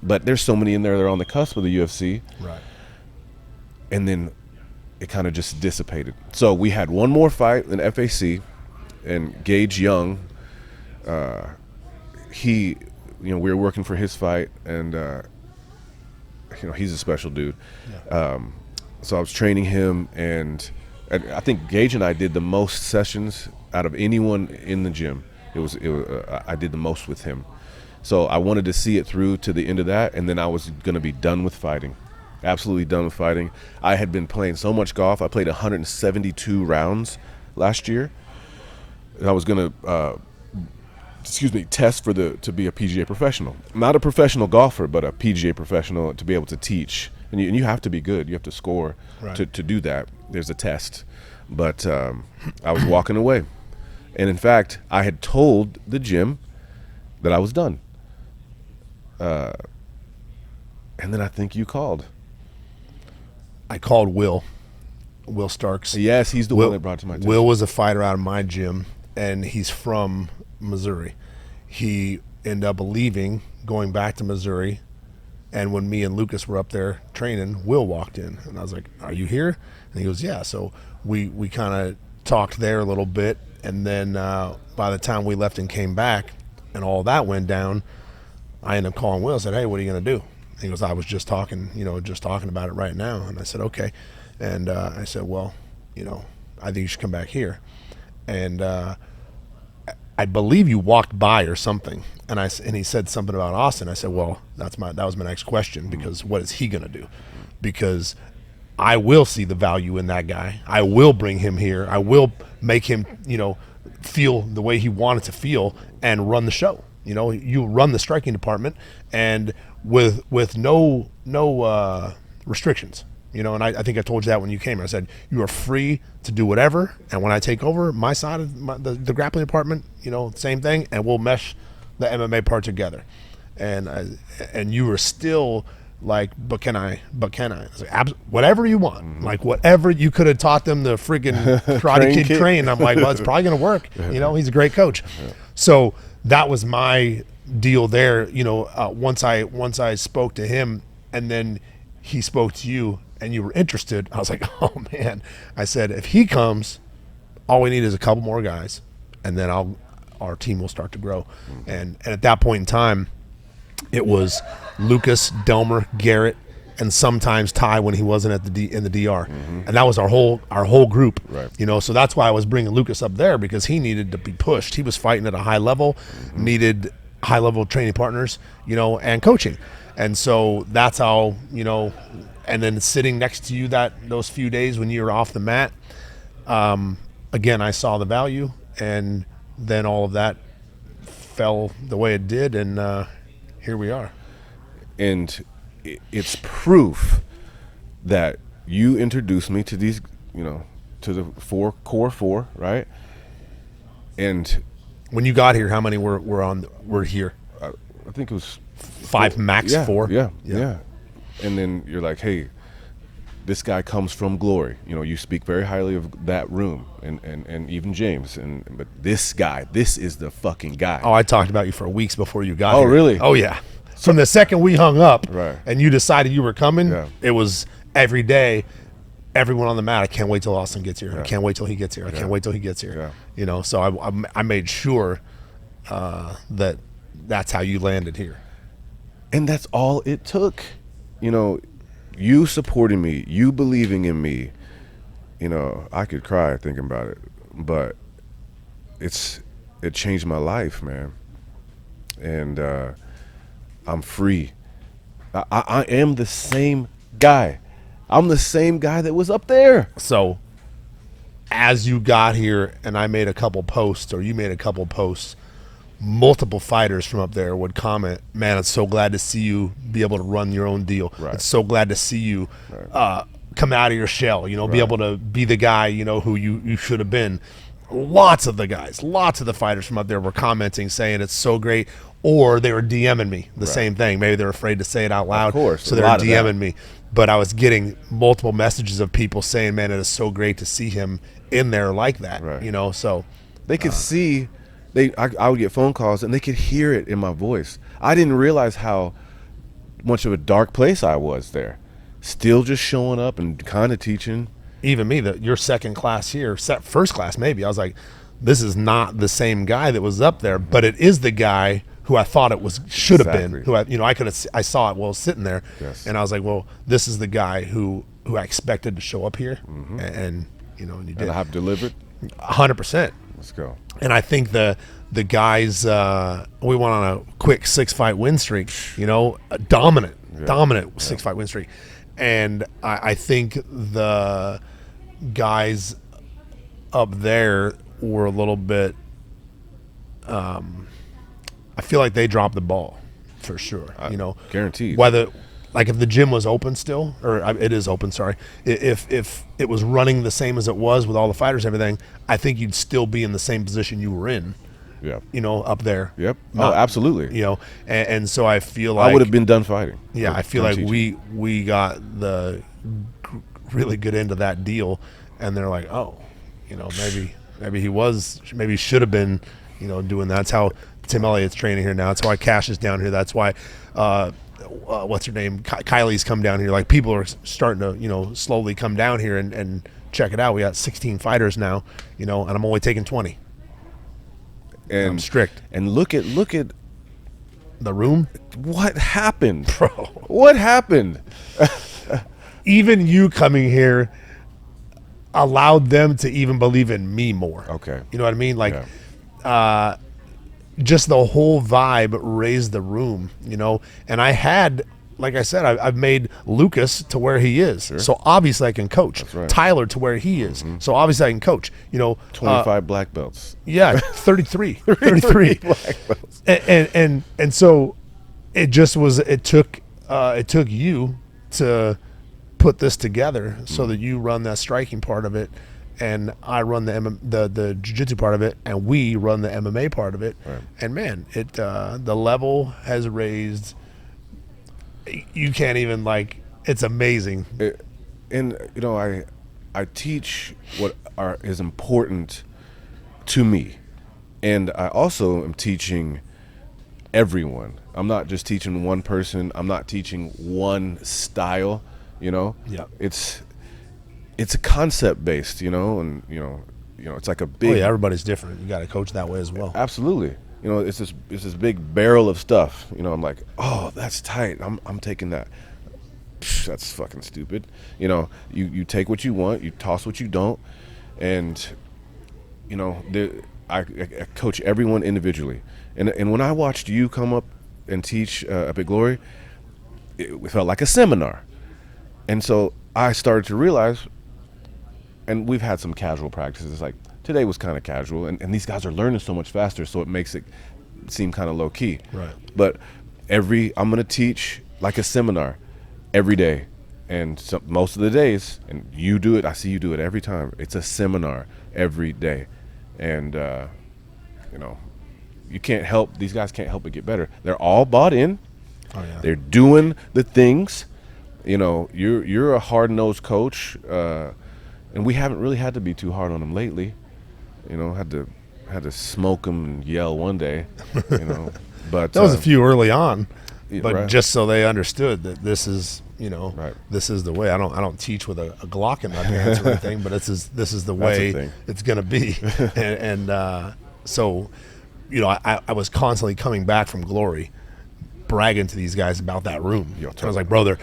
S3: but there's so many in there that are on the cusp of the UFC.
S2: Right. And
S3: then it kind of just dissipated. So we had one more fight in FAC, and Gage Young, we were working for his fight, and he's a special dude. Yeah. So I was training him, and I think Gage and I did the most sessions out of anyone in the gym. I did the most with him. So I wanted to see it through to the end of that, and then I was going to be done with fighting. Absolutely done with fighting. I had been playing so much golf. I played 172 rounds last year. And I was going to, test to be a PGA professional. Not a professional golfer, but a PGA professional, to be able to teach. And you have to be good. You have to score to do that. There's a test. But I was walking away. And in fact, I had told the gym that I was done. And then I think you called.
S2: I called Will Starks.
S3: Yes, he's the one that brought it to my attention.
S2: Will was a fighter out of my gym, and he's from Missouri. He ended up leaving, going back to Missouri, and when me and Lucas were up there training, Will walked in, and I was like, "Are you here?" And he goes, "Yeah." So we kind of talked there a little bit, and then by the time we left and came back, and all that went down, I ended up calling Will. I said, "Hey, what are you going to do?" He goes, "I was just talking about it right now." And I said, "Okay." And I said, "Well, I think you should come back here." And I believe you walked by or something. And he said something about Austen. I said, "Well, that was my next question, because what is he going to do? Because I will see the value in that guy. I will bring him here. I will make him, feel the way he wanted to feel and run the show. You run the striking department, and with no restrictions. And I think I told you that when you came. I said, you are free to do whatever, and when I take over my side of the grappling department, same thing, and we'll mesh the MMA part together. And you were still like, but can I? I was like, whatever you want. Mm-hmm. Like, whatever you could have taught them the freaking Karate Kid train. I'm like, well, it's probably going to work. He's a great coach. Yeah. So that was my deal there. Once I spoke to him, and then he spoke to you, and you were interested, I was like, oh man. I said, if he comes, all we need is a couple more guys, and then our team will start to grow. Mm-hmm. And at that point in time, it was Lucas, Delmer, Garrett, and sometimes Ty when he wasn't in the DR. Mm-hmm. And that was our whole group. Right. So that's why I was bringing Lucas up there, because he needed to be pushed. He was fighting at a high level, mm-hmm. needed high level training partners, and coaching. And so that's how, and then sitting next to you those few days when you were off the mat, again, I saw the value, and then all of that fell the way it did, and here we are.
S3: And it's proof that you introduced me to these, to the core four, right? And
S2: when you got here, how many were here?
S3: I think it was
S2: 5 max, 4.
S3: Yeah. And then you're like, hey, this guy comes from glory. You speak very highly of that room, and even James. But this guy, this is the fucking guy.
S2: Oh, I talked about you for weeks before you got here.
S3: Oh, really?
S2: Oh, yeah. From the second we hung up,
S3: right,
S2: and you decided you were coming, It was every day, everyone on the mat, I can't wait till Austen gets here. Yeah. I can't wait till he gets here. I can't wait till he gets here. Yeah. So I made sure that that's how you landed here.
S3: And that's all it took. You supporting me, you believing in me. I could cry thinking about it, but it changed my life, man. And I'm free. I am the same guy. I'm the same guy that was up there.
S2: So as you got here and I made a couple posts, or you made a couple posts, multiple fighters from up there would comment, man, it's so glad to see you be able to run your own deal. Right. It's so glad to see you come out of your shell, be able to be the guy, who you should have been. Lots of the fighters from up there were commenting, saying it's so great, or they were DMing me the same thing. Maybe they're afraid to say it out loud,
S3: of course,
S2: so they're DMing me. But I was getting multiple messages of people saying, man, it is so great to see him in there like that, so
S3: They could see. I would get phone calls and they could hear it in my voice. I didn't realize how much of a dark place I was there. Still just showing up and kind of teaching.
S2: Even me, your second class here, first class maybe, I was like, this is not the same guy that was up there, but it is the guy who I thought it should have been. Who I saw it while sitting there,
S3: yes.
S2: And I was like, well, this is the guy who I expected to show up here, and you did.
S3: And I have delivered.
S2: 100%.
S3: Let's go.
S2: And I think the guys, we went on a quick 6-fight win streak. A dominant 6-fight win streak, and I think the guys up there were a little bit. I feel like they dropped the ball for sure.
S3: Guaranteed.
S2: Whether, like, if the gym was open still, or it is open, sorry. If it was running the same as it was with all the fighters and everything, I think you'd still be in the same position you were in.
S3: Yeah.
S2: Up there.
S3: Yep. Oh, absolutely.
S2: And so I feel like
S3: I would have been done fighting.
S2: Yeah, I feel like we got the really good end of that deal, and they're like, oh, maybe he should have been, doing that. That's how Tim Elliott's training here now. That's why Cash is down here. That's why what's her name? Kylie's come down here. Like, people are starting to slowly come down here and check it out. We got 16 fighters now, and I'm only taking 20.
S3: And
S2: I'm strict.
S3: And look at
S2: the room.
S3: What happened,
S2: bro?
S3: What happened?
S2: Even you coming here allowed them to even believe in me more.
S3: Okay.
S2: You know what I mean? Like, just the whole vibe raised the room, and I had, like I said, I've made Lucas to where he is. Sure. So obviously I can coach.
S3: That's right.
S2: Tyler to where he is. So obviously I can coach,
S3: 25 black belts.
S2: Yeah, 33. 33
S3: black belts.
S2: And so it just was, it took you to put this together so that you run that striking part of it, and I run the jiu-jitsu part of it, and we run the MMA part of it.
S3: Right.
S2: And man, it the level has raised. You can't even, like, it's amazing.
S3: I teach what is important to me, and I also am teaching everyone. I'm not just teaching one person. I'm not teaching one style.
S2: Yeah.
S3: It's a concept based, and it's like a big.
S2: Oh yeah, everybody's different. You got to coach that way as well.
S3: Absolutely. It's this big barrel of stuff. I'm like, oh, that's tight. I'm taking that. Psh, that's fucking stupid. You take what you want, you toss what you don't, and I coach everyone individually. And when I watched you come up and teach up at Glory, it felt like a seminar. And so I started to realize, and we've had some casual practices, like today was kind of casual, and these guys are learning so much faster, so it makes it seem kind of low key.
S2: Right.
S3: But I'm going to teach like a seminar every day, and most of the days, and you do it, I see you do it every time. It's a seminar every day, and these guys can't help but get better. They're all bought in.
S2: Oh yeah.
S3: They're doing the things. You're a hard-nosed coach, and we haven't really had to be too hard on them lately. Had to smoke them and yell one day. But
S2: there was a few early on, but
S3: right.
S2: Just so they understood that this is,
S3: right.
S2: This is the way. I don't teach with a Glock in my pants or anything, but this is the way it's gonna be. So, I was constantly coming back from Glory, bragging to these guys about that room. I was like, brother,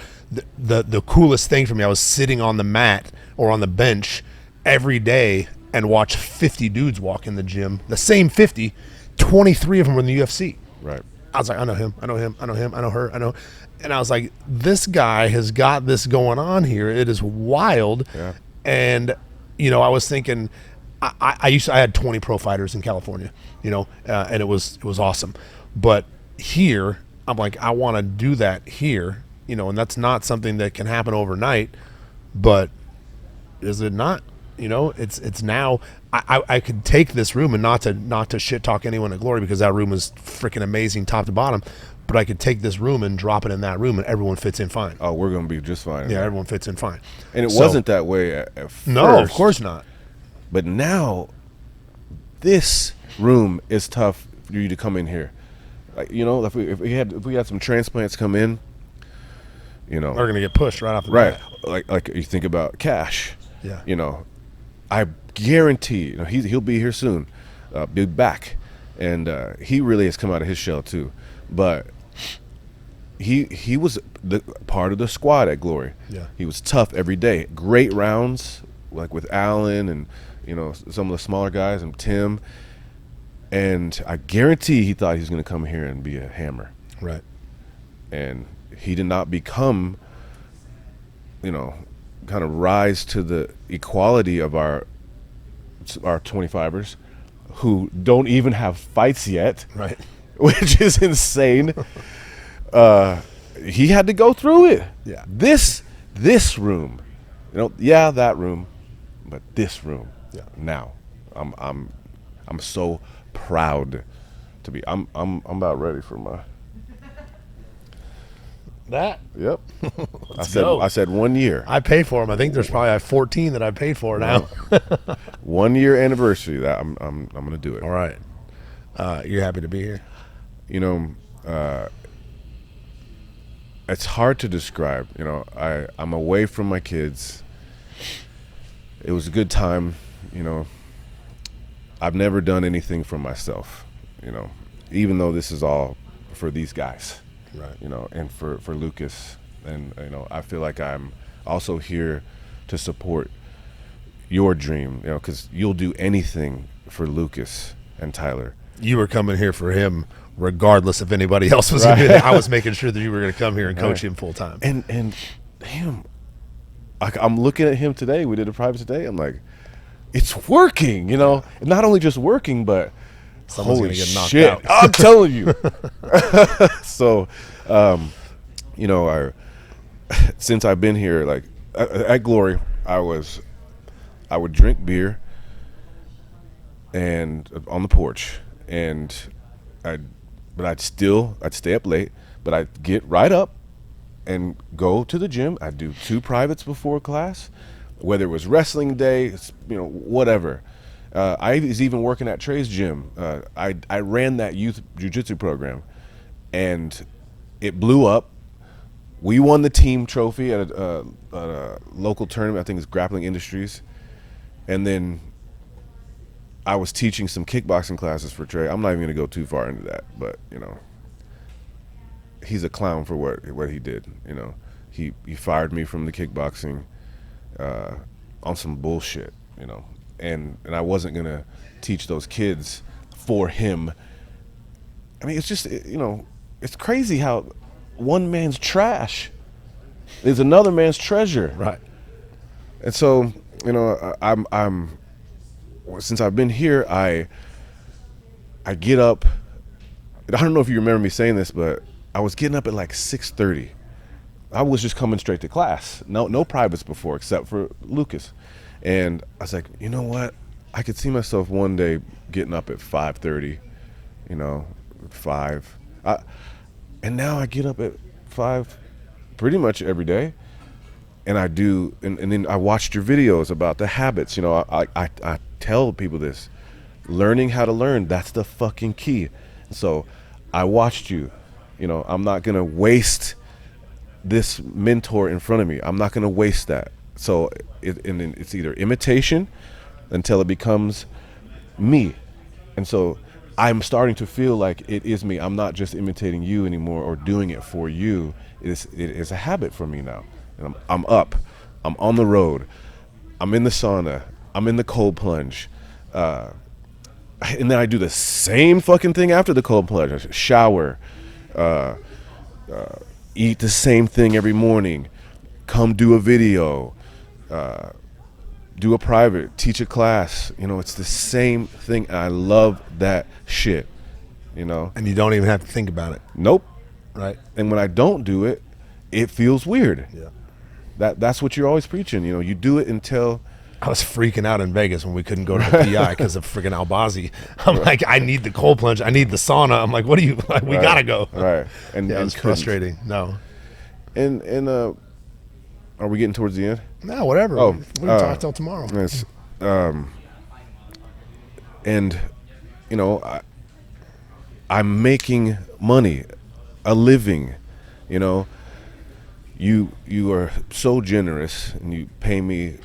S2: the coolest thing for me, I was sitting on the mat or on the bench every day and watch 50 dudes walk in the gym, the same 50, 23 of them were in the UFC.
S3: Right.
S2: I was like, I know him, I know him, I know him, I know her, I know. And I was like, this guy has got this going on here. It is wild.
S3: Yeah.
S2: And, I was thinking, I had 20 pro fighters in California, and it was awesome. But here, I'm like, I want to do that here, and that's not something that can happen overnight, but is it not? It's now. I could take this room and not to shit talk anyone at Glory, because that room is freaking amazing top to bottom, but I could take this room and drop it in that room and everyone fits in fine.
S3: Oh, we're gonna be just fine.
S2: Yeah, everyone fits in fine.
S3: And it wasn't that way at first.
S2: No, of course not.
S3: But now, this room is tough for you to come in here. Like, you know, if we had some transplants come in, you know,
S2: they're gonna get pushed right off the
S3: right.
S2: bat.
S3: Like you think about Cash.
S2: Yeah.
S3: You know, I guarantee, you know, he'll be here soon, be back, and he really has come out of his shell too. But he was the part of the squad at Glory.
S2: Yeah.
S3: He was tough every day. Great rounds, like with Allen and, you know, some of the smaller guys and Tim. And I guarantee he thought he was going to come here and be a hammer.
S2: Right.
S3: And he did not become, you know, kind of rise to the equality of our 25ers who don't even have fights yet.
S2: Right.
S3: Which is insane. He had to go through it.
S2: Yeah.
S3: This room, you know, yeah, that room, but this room.
S2: Yeah.
S3: Now, I'm so proud to be. I'm about ready for my.
S2: That.
S3: Yep.
S2: go.
S3: I said 1 year.
S2: I pay for them. I think there's probably 14 that I paid for now.
S3: 1 year anniversary. That I'm gonna do it.
S2: All right. You're happy to be here?
S3: You know, it's hard to describe. You know, I'm away from my kids. It was a good time. You know, I've never done anything for myself. You know, even though this is all for these guys.
S2: Right.
S3: You know, and for Lucas, and you know, I feel like I'm also here to support your dream. You know, because you'll do anything for Lucas and Tyler.
S2: You were coming here for him, regardless if anybody else was.
S3: Right.
S2: Gonna be there. I was making sure that you were going to come here and coach him full time.
S3: And damn, I'm looking at him today. We did a private today. I'm like, it's working. You know, not only just working, but
S2: someone's
S3: holy
S2: gonna get knocked
S3: shit!
S2: out.
S3: I'm telling you. So, you know, since I've been here, like at Glory, I would drink beer and on the porch, and I'd stay up late, but I'd get right up and go to the gym. I'd do 2 privates before class, whether it was wrestling day, you know, whatever. I was even working at Trey's gym. I ran that youth jiu-jitsu program, and it blew up. We won the team trophy at a local tournament. I think it's Grappling Industries. And then I was teaching some kickboxing classes for Trey. I'm not even going to go too far into that, but, you know, he's a clown for what he did. You know, he fired me from the kickboxing on some bullshit, you know. And I wasn't going to teach those kids for him. I mean, it's just, you know, it's crazy how one man's trash is another man's treasure.
S2: Right.
S3: And so, you know, I'm since I've been here, I get up. I don't know if you remember me saying this, but I was getting up at like 6:30. I was just coming straight to class. No privates before, except for Lucas. And I was like, you know what? I could see myself one day getting up at 5:30, you know, 5. And now I get up at 5 pretty much every day. And I do, and then I watched your videos about the habits. You know, I tell people this. Learning how to learn, that's the fucking key. So I watched you. You know, I'm not going to waste this mentor in front of me. I'm not going to waste that. So it's either imitation until it becomes me. And so I'm starting to feel like it is me. I'm not just imitating you anymore or doing it for you. It is a habit for me now. And I'm up. I'm on the road. I'm in the sauna. I'm in the cold plunge. And then I do the same fucking thing after the cold plunge. I shower. Eat the same thing every morning. Come do a video. Do a private. Teach a class. You know, it's the same thing. And I love that shit. You know?
S2: And you don't even have to think about it.
S3: Nope.
S2: Right.
S3: And when I don't do it, it feels weird.
S2: Yeah.
S3: That's what you're always preaching. You know, you do it until.
S2: I was freaking out in Vegas when we couldn't go to the PI because of freaking Albazi. I'm like, I need the cold plunge. I need the sauna. I'm like, what do you? Like, we gotta go.
S3: Right. And
S2: yeah, it's frustrating. No.
S3: And are we getting towards the end?
S2: No, whatever.
S3: Oh,
S2: we can talk till tomorrow.
S3: Yes. And, you know, I'm making money, a living, you know. You are so generous, and you pay me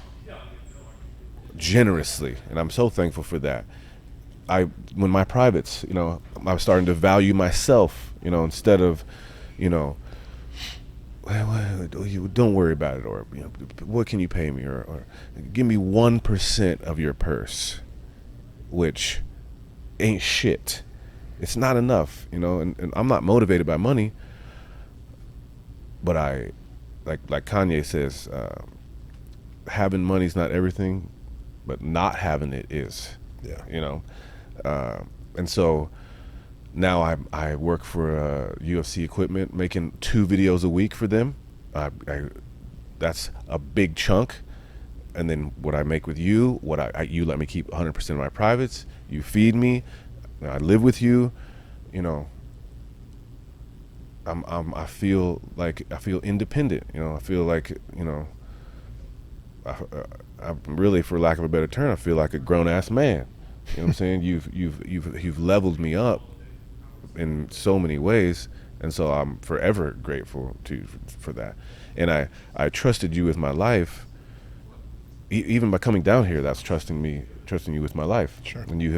S3: generously, and I'm so thankful for that. When my privates, you know, I'm starting to value myself, you know, instead of, you know, well, don't worry about it, or, you know, what can you pay me, or give me 1% of your purse, which ain't shit. It's not enough, you know, and I'm not motivated by money, but like Kanye says, having money's not everything, but not having it is.
S2: Yeah.
S3: You know, and so now I work for UFC Equipment, making 2 videos a week for them. That's a big chunk. And then what I make with you, you let me keep 100% of my privates. You feed me. I live with you. You know, I feel independent. You know, I feel like, you know, I'm really, for lack of a better term, I feel like a grown ass man. You know what I'm saying? You've leveled me up in so many ways, and so I'm forever grateful to you for that. And I trusted you with my life. Even by coming down here, that's trusting you with my life.
S2: Sure.
S3: And you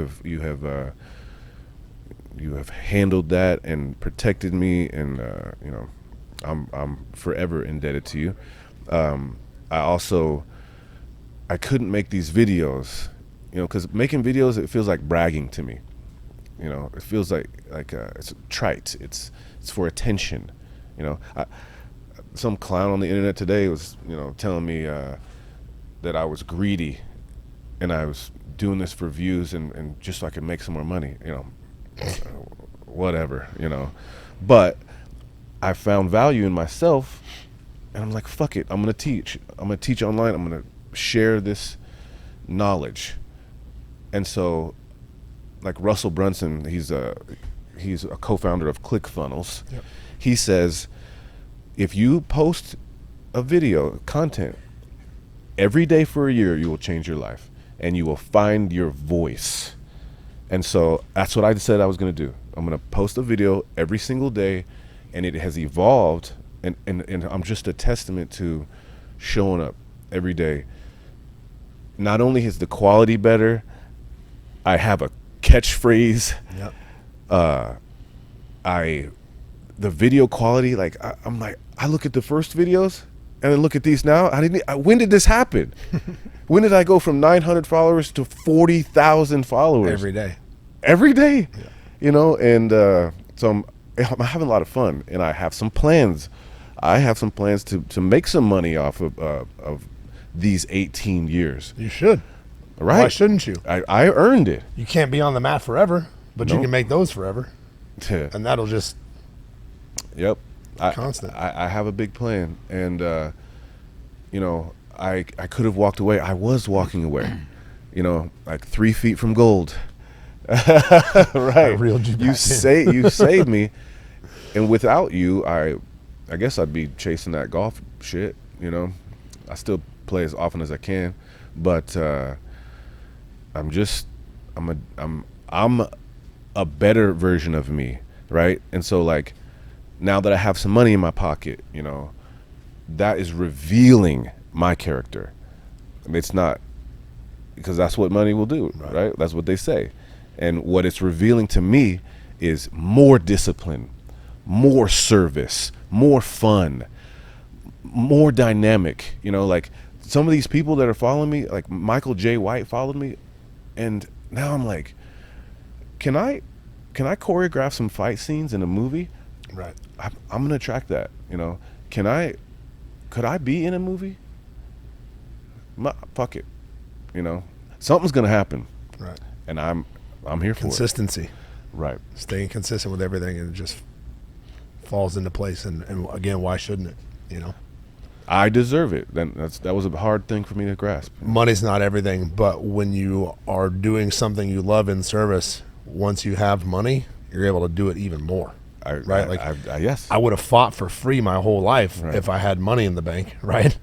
S3: have handled that and protected me, and you know, I'm forever indebted to you. I couldn't make these videos, you know, because making videos, it feels like bragging to me. You know, it feels like it's trite. It's for attention. You know, some clown on the internet today was, you know, telling me that I was greedy, and I was doing this for views and just so I could make some more money. You know, whatever. You know, but I found value in myself, and I'm like, fuck it. I'm gonna teach. I'm gonna teach online. I'm gonna share this knowledge. And so, like Russell Brunson, he's a co-founder of ClickFunnels.
S2: Yep.
S3: He says, if you post a video content every day for a year, you will change your life, and you will find your voice. And so that's what I said I was going to do. I'm going to post a video every single day, and it has evolved, and I'm just a testament to showing up every day. Not only is the quality better, I have a catchphrase.
S2: Yep.
S3: The video quality, like I'm like, I look at the first videos and then look at these now. When did this happen? When did I go from 900 followers to 40,000 followers? Every day, yeah. You know, and so I'm having a lot of fun, and I have some plans. I have some plans to make some money off of these 18 years.
S2: You should.
S3: Right?
S2: Why shouldn't you?
S3: I earned it.
S2: You can't be on the mat forever, but you can make those forever. And that'll just constant.
S3: I have a big plan, and you know, I could have walked away. I was walking away, you know, like 3 feet from gold. Right.
S2: I reeled you back in.
S3: You saved me, and without you, I guess I'd be chasing that golf shit. You know, I still play as often as I can, but I'm a better version of me, right? And so, like, now that I have some money in my pocket, you know, that is revealing my character. It's not, because that's what money will do, right? That's what they say. And what it's revealing to me is more discipline, more service, more fun, more dynamic. You know, like some of these people that are following me, like Michael J. White followed me, and now I'm like, can I choreograph some fight scenes in a movie?
S2: Right.
S3: I'm gonna track that. You know, could I be in a movie? Fuck it. You know, something's gonna happen.
S2: Right.
S3: And I'm here for
S2: consistency.
S3: Right.
S2: Staying consistent with everything, and it just falls into place. And again, why shouldn't it? You know,
S3: I deserve it. That was a hard thing for me to grasp.
S2: Money's not everything, but when you are doing something you love in service, once you have money, you're able to do it even more.
S3: Yes.
S2: I would have fought for free my whole life if I had money in the bank, right?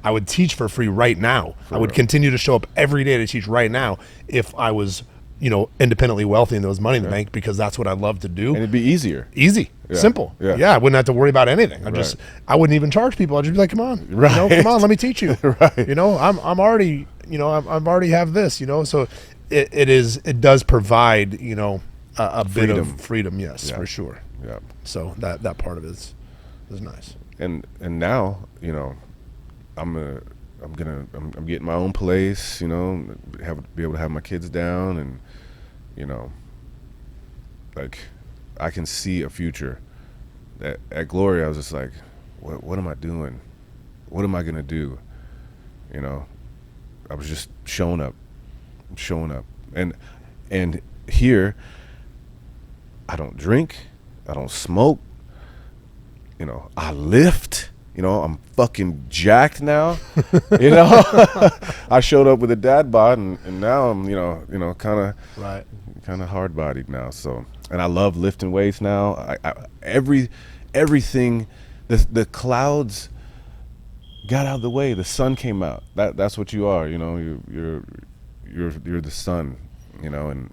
S2: I would teach for free right now. I would continue to show up every day to teach right now if I was independently wealthy and there was money in the bank, because that's what I love to do.
S3: And it'd be easy,
S2: simple. I wouldn't have to worry about anything. I wouldn't even charge people. I'd just be like, come on, come on, let me teach you. I'm already, I've already have this, so it does provide, a bit of freedom. Yes, for sure.
S3: Yeah.
S2: So that part of it is nice.
S3: And now, I'm getting my own place, be able to have my kids down, and like I can see a future. At Glory, I was just like, what am I doing? What am I gonna do? I was just showing up, and here I don't drink, I don't smoke, I lift. I'm fucking jacked now. I showed up with a dad bod, and now I'm, kind of hard bodied now. So, and I love lifting weights now. Everything, the clouds got out of the way. The sun came out. That's what you are. You're the sun. And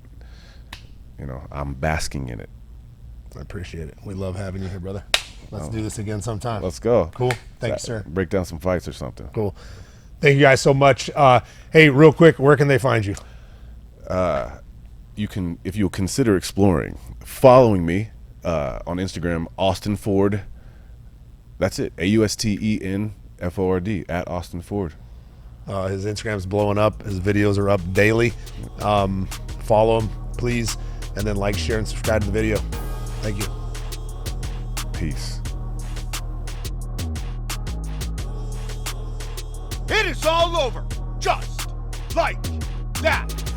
S3: I'm basking in it.
S2: I appreciate it. We love having you here, brother. Let's do this again sometime.
S3: Let's go.
S2: Cool. Thank you, sir.
S3: Break down some fights or something.
S2: Cool. Thank you guys so much. Hey, real quick, where can they find you?
S3: You can, if you'll consider exploring, following me on Instagram, Austen Ford. That's it. AUSTENFORD at Austen Ford.
S2: His Instagram's blowing up. His videos are up daily. Follow him, please, and then like, share, and subscribe to the video. Thank you.
S3: Peace.
S1: It is all over, just like that.